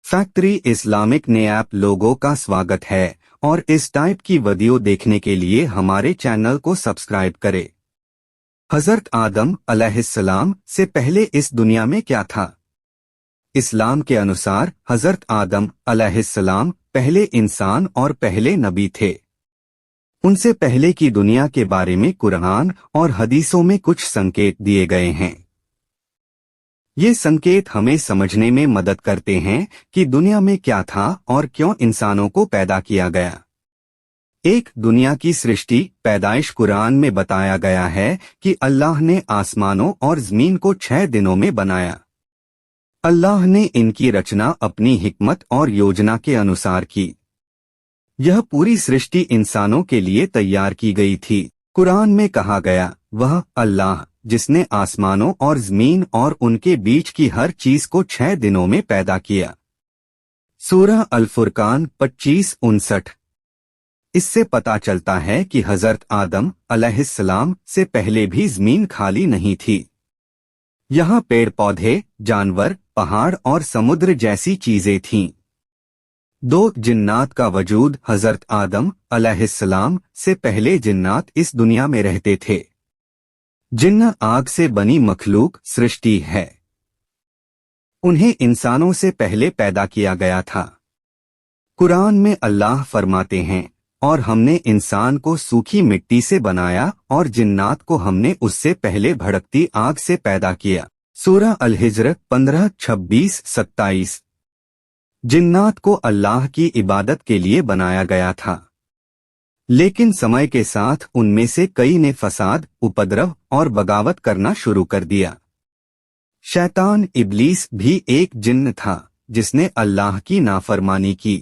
Factory Islamic ने आप लोगों का स्वागत है और इस टाइप की वीडियो देखने के लिए हमारे चैनल को सब्सक्राइब करें। हजरत आदम अलैहिस्सलाम से पहले इस दुनिया में क्या था? इस्लाम के अनुसार हजरत आदम अलैहिस्सलाम पहले इंसान और पहले नबी थे। उनसे पहले की दुनिया के बारे में कुरान और हदीसों में कुछ संकेत दिए गए हैं। ये संकेत हमें समझने में मदद करते हैं कि दुनिया में क्या था और क्यों इंसानों को पैदा किया गया। एक दुनिया की सृष्टि पैदाइश कुरान में बताया गया है कि अल्लाह ने आसमानों और जमीन को 6 दिनों में बनाया। अल्लाह ने इनकी रचना अपनी हिकमत और योजना के अनुसार की। यह पूरी सृष्टि इंसानों के लिए तैयार की गई थी। कुरान में कहा गया, वह अल्लाह जिसने आसमानों और जमीन और उनके बीच की हर चीज को 6 दिनों में पैदा किया। सूरह अल-फुरकान 25-59। इससे पता चलता है कि हजरत आदम अलैहिस्सलाम से पहले भी जमीन खाली नहीं थी। यहाँ पेड़ पौधे, जानवर, पहाड़ और समुद्र जैसी चीजें थीं। 2 जिन्नात का वजूद। हजरत आदम अलैहिस्सलाम से पहले जिन्नात इस दुनिया में रहते थे। जिन्न आग से बनी मखलूक सृष्टि है। उन्हें इंसानों से पहले पैदा किया गया था। कुरान में अल्लाह फरमाते हैं, और हमने इंसान को सूखी मिट्टी से बनाया और जिन्नात को हमने उससे पहले भड़कती आग से पैदा किया। सूरह अल-हिज्र 15-26-27। जिन्नात को अल्लाह की इबादत के लिए बनाया गया था, लेकिन समय के साथ उनमें से कई ने फसाद, उपद्रव और बगावत करना शुरू कर दिया। शैतान इब्लीस भी एक जिन्न था जिसने अल्लाह की नाफरमानी की।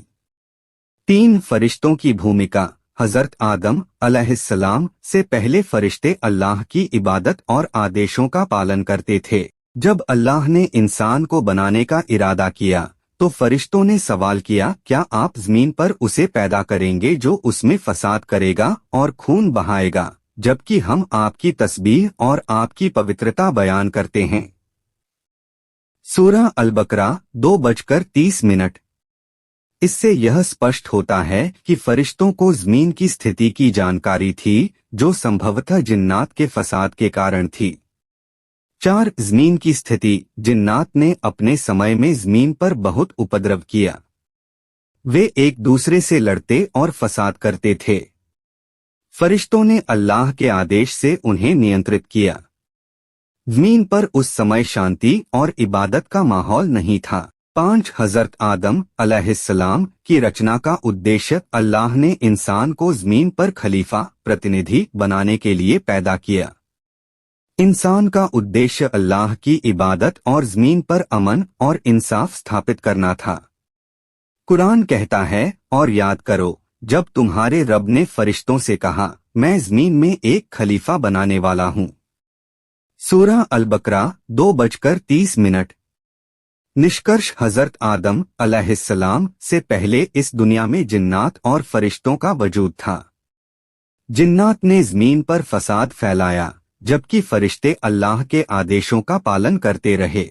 3 फरिश्तों की भूमिका। हजरत आदम अलैहिस्सलाम से पहले फरिश्ते अल्लाह की इबादत और आदेशों का पालन करते थे। जब अल्लाह ने इंसान को बनाने का इरादा किया तो फरिश्तों ने सवाल किया, क्या आप जमीन पर उसे पैदा करेंगे जो उसमें फसाद करेगा और खून बहाएगा, जबकि हम आपकी तस्बीह और आपकी पवित्रता बयान करते हैं। सूरह अल-बकरा 2:30। इससे यह स्पष्ट होता है कि फरिश्तों को जमीन की स्थिति की जानकारी थी, जो संभवतः जिन्नात के फसाद के कारण थी। 4 जमीन की स्थिति। जिन्नात ने अपने समय में जमीन पर बहुत उपद्रव किया। वे एक दूसरे से लड़ते और फसाद करते थे। फरिश्तों ने अल्लाह के आदेश से उन्हें नियंत्रित किया। जमीन पर उस समय शांति और इबादत का माहौल नहीं था। 5 हजरत आदम अलैहिस्सलाम की रचना का उद्देश्य। अल्लाह ने इंसान को जमीन पर खलीफा, प्रतिनिधि बनाने के लिए पैदा किया। इंसान का उद्देश्य अल्लाह की इबादत और जमीन पर अमन और इंसाफ स्थापित करना था। कुरान कहता है, और याद करो जब तुम्हारे रब ने फरिश्तों से कहा, मैं जमीन में एक खलीफा बनाने वाला हूँ। सूरह अल-बकरा 2:30। निष्कर्ष। हजरत आदम अलैहिस्सलाम से पहले इस दुनिया में जिन्नात और फरिश्तों का वजूद था। जिन्नात ने जमीन पर फसाद फैलाया, जबकि फरिश्ते अल्लाह के आदेशों का पालन करते रहे।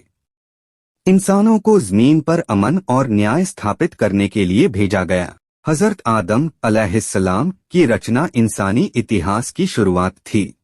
इंसानों को जमीन पर अमन और न्याय स्थापित करने के लिए भेजा गया। हजरत आदम अलैहिस्सलाम की रचना इंसानी इतिहास की शुरुआत थी।